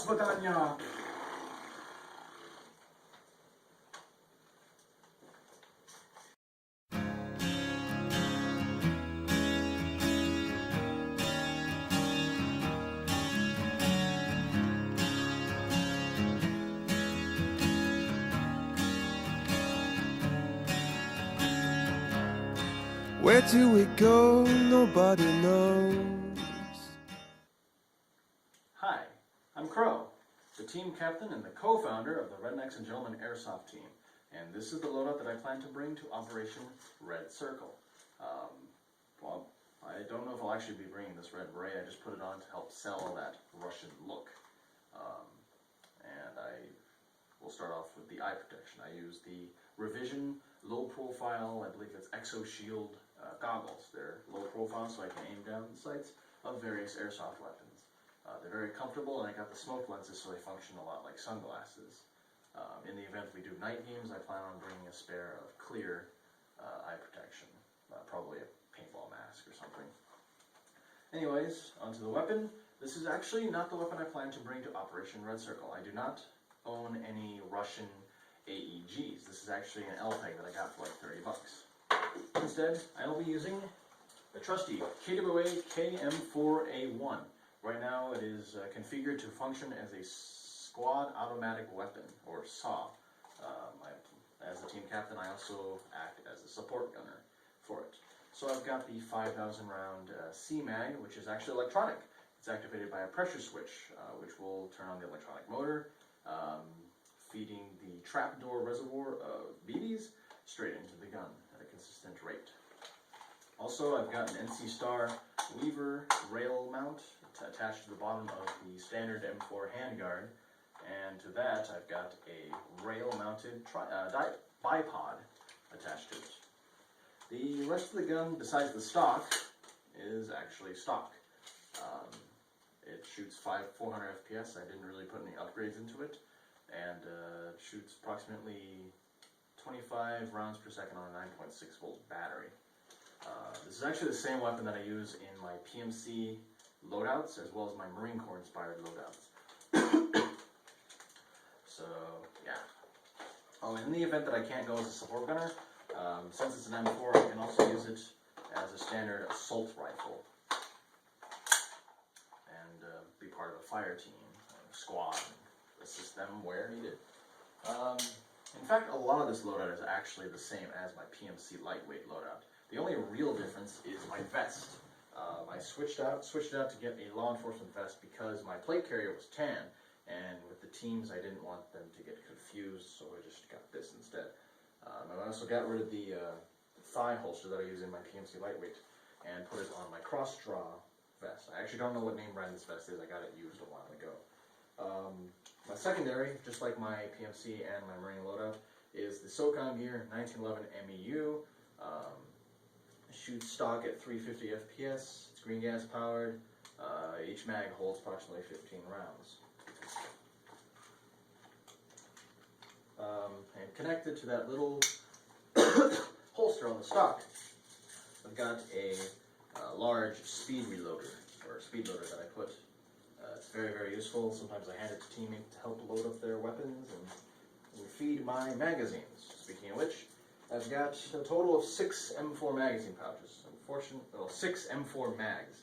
pytania. Where do we go? Nobody knows. Hi, I'm Crow, the team captain and the co-founder of the Rednecks and Gentlemen Airsoft team, and this is the loadout that I plan to bring to Operation Red Circle. Well, I don't know if I'll actually be bringing this red beret. I just put it on to help sell that Russian look. And I will start off with the eye protection. I use the Revision low profile, I believe it's Exo Shield goggles. They're low profile so I can aim down the sights of various airsoft weapons. They're very comfortable, and I got the smoke lenses so they function a lot like sunglasses. In the event we do night games, I plan on bringing a spare of clear eye protection, probably a paintball mask or something. Anyways, onto the weapon. This is actually not the weapon I plan to bring to Operation Red Circle. I do not own any Russian AEGs. This is actually an LPEG that I got for like 30 bucks. Instead, I will be using the trusty KWA KM4A1. Right now it is configured to function as a squad automatic weapon, or SAW. As the team captain, I also act as a support gunner for it. So I've got the 5,000 round C-Mag, which is actually electronic. It's activated by a pressure switch, which will turn on the electronic motor, feeding the trapdoor reservoir of BBs straight into the gun at a consistent rate. Also, I've got an NC Star lever rail mount attached to the bottom of the standard M4 handguard, and to that I've got a rail-mounted bipod attached to it. The rest of the gun, besides the stock, is actually stock. It shoots 400 FPS. I didn't really put any upgrades into it, and shoots approximately 25 rounds per second on a 9.6 volt battery. This is actually the same weapon that I use in my PMC loadouts, as well as my Marine Corps inspired loadouts. So, yeah. Oh, in the event that I can't go as a support gunner, since it's an M4, I can also use it as a standard assault rifle. And be part of a fire team, squad, and assist them where needed. In fact, a lot of this loadout is actually the same as my PMC lightweight loadout. The only real difference is my vest. I switched it out to get a law enforcement vest because my plate carrier was tan, and with the teams I didn't want them to get confused, so I just got this instead. I also got rid of the thigh holster that I use in my PMC lightweight and put it on my Crossdraw Vest. I actually don't know what name brand this vest is. I got it used a while ago. My secondary, just like my PMC and my Marine loadout, is the SOCOM gear 1911 MEU. Shoots stock at 350 FPS. It's green gas powered. Each mag holds approximately 15 rounds. And connected to that little holster on the stock, I've got a large speed reloader, or speed loader that I put. It's very, very useful. Sometimes I hand it to teammates to help load up their weapons and feed my magazines. Speaking of which, I've got a total of 6 M4 magazine pouches. 6 M4 mags,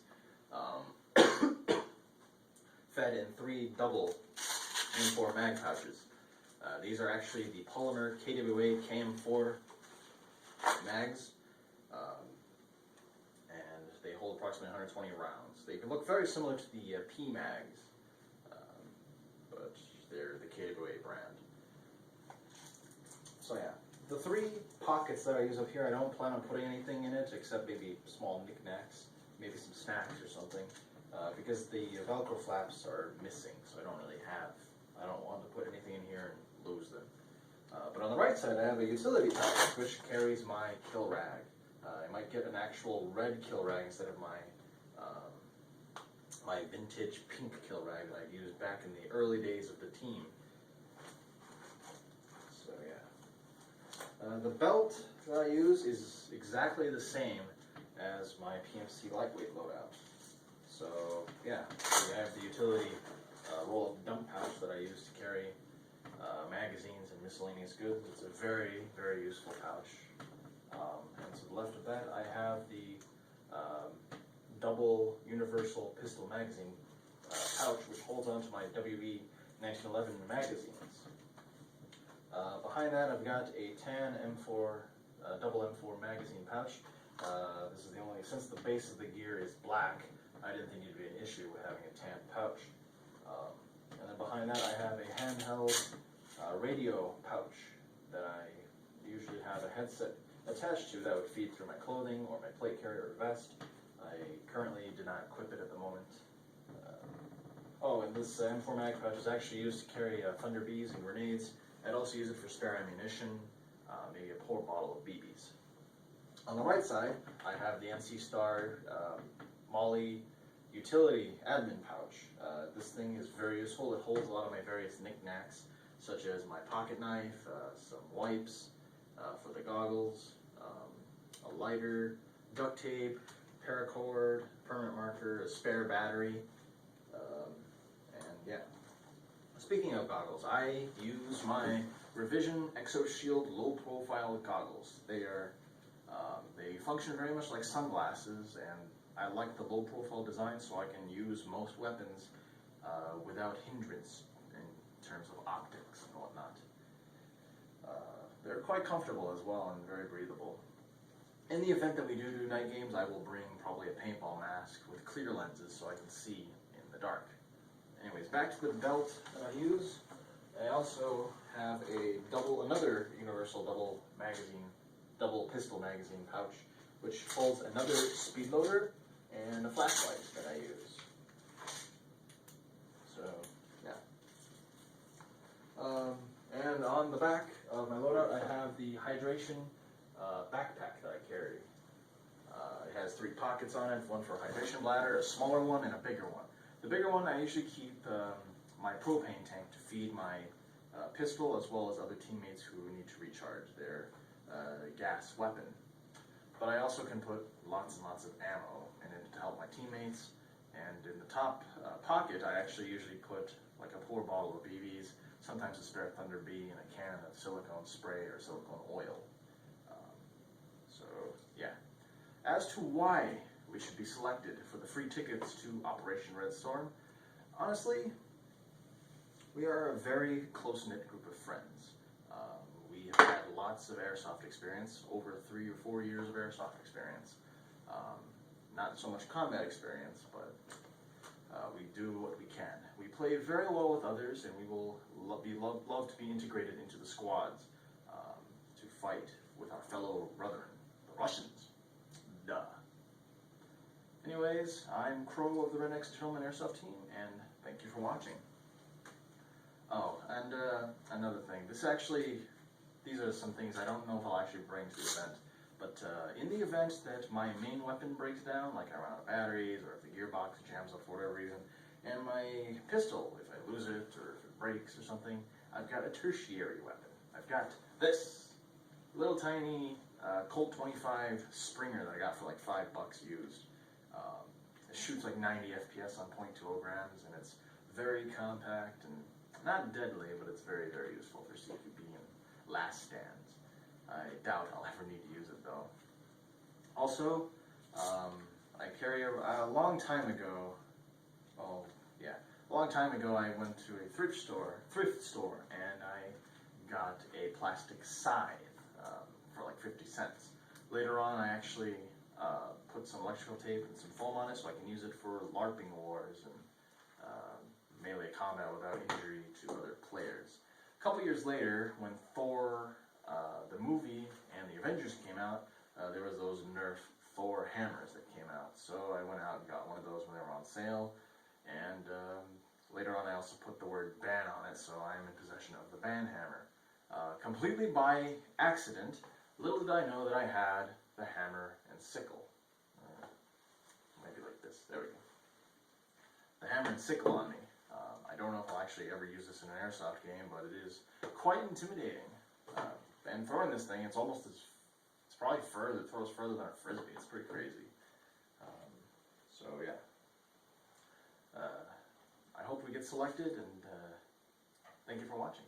fed in 3 double M4 mag pouches. These are actually the polymer KWA KM4 mags, and they hold approximately 120 rounds. They can look very similar to the P mags, but they're the KWA brand. So yeah. The 3 pockets that I use up here, I don't plan on putting anything in it except maybe small knickknacks, maybe some snacks or something, because the Velcro flaps are missing, so I don't want to put anything in here and lose them. But on the right side I have a utility pouch which carries my kill rag. I might get an actual red kill rag instead of my my vintage pink kill rag that I used back in the early days of the team. The belt that I use is exactly the same as my PMC lightweight loadout. So yeah, we have the utility roll-up dump miscellaneous goods. It's a very, very useful pouch. And to the left of that, I have the double universal pistol magazine pouch, which holds onto my WE 1911 magazines. Behind that, I've got a tan M4, double M4 magazine pouch. This is the only, since the base of the gear is black, I didn't think it'd be an issue with having a tan pouch. And then behind that, I have a handheld radio pouch that I usually have a headset attached to that would feed through my clothing or my plate carrier or vest. I currently do not equip it at the moment. And this M4 mag pouch is actually used to carry Thunder Bs and grenades. I'd also use it for spare ammunition, maybe a pour bottle of BBs. On the right side, I have the NC Star Molle utility admin pouch. This thing is very useful. It holds a lot of my various knickknacks, such as my pocket knife, some wipes for the goggles, a lighter, duct tape, paracord, permanent marker, a spare battery, and yeah. Speaking of goggles, I use my Revision Exo Shield low profile goggles. They are they function very much like sunglasses, and I like the low profile design so I can use most weapons without hindrance in terms of optics and whatnot. They're quite comfortable as well and very breathable. In the event that we do night games, I will bring probably a paintball mask with clear lenses so I can see in the dark. Anyways, back to the belt that I use. I also have another universal double pistol magazine pouch, which holds another speed loader and a flashlight that I use. So, yeah. And on the back of my loadout, I have the hydration backpack that I carry. It has 3 pockets on it, one for a hydration bladder, a smaller one, and a bigger one. The bigger one, I usually keep my propane tank to feed my pistol, as well as other teammates who need to recharge their gas weapon. But I also can put lots and lots of ammo in it to help my teammates. And in the top pocket, I actually usually put like a pour bottle of BBs, sometimes a spare Thunder B, and a can of silicone spray or silicone oil. So yeah. As to why we should be selected for the free tickets to Operation Red Storm, honestly, we are a very close-knit group of friends. We have had lots of airsoft experience, over 3 or 4 years of airsoft experience. Not so much combat experience, but we do what we can. We play very well with others, and we will love to be integrated into the squads to fight with our fellow brethren, the Russians. Duh. Anyways, I'm Crow of the Rednecks Gentleman Airsoft team, and thank you for watching. Oh, and another thing. These are some things I don't know if I'll actually bring to the event, but in the event that my main weapon breaks down, like I run out of batteries, or if the gearbox jams up for whatever reason, and my pistol, if I lose it, or if it breaks or something, I've got a tertiary weapon. I've got this little tiny Colt 25 Springer that I got for like $5 used. It shoots like 90 FPS on .20 grams, and it's very compact and not deadly, but it's very, very useful for CQB and last stands. I doubt I'll ever need to use it though. Also, I carry a long time ago I went to a thrift store, and I got a plastic scythe for like 50 cents. Later on, I actually put some electrical tape and some foam on it so I can use it for LARPing wars and melee combat without injury to other players. A couple years later, when Thor, the movie, and the Avengers came out, there was those Nerf Thor hammers that came out. So I went out and got one of those when they were on sale, and later on I also put the word ban on it, so I am in possession of the ban hammer. Completely by accident, little did I know that I had the hammer and sickle. Maybe like this, there we go. The hammer and sickle on me. I don't know if I'll actually ever use this in an airsoft game, but it is quite intimidating. And throwing this thing, it's probably it throws further than a frisbee. It's pretty crazy. So yeah. I hope we get selected, and thank you for watching.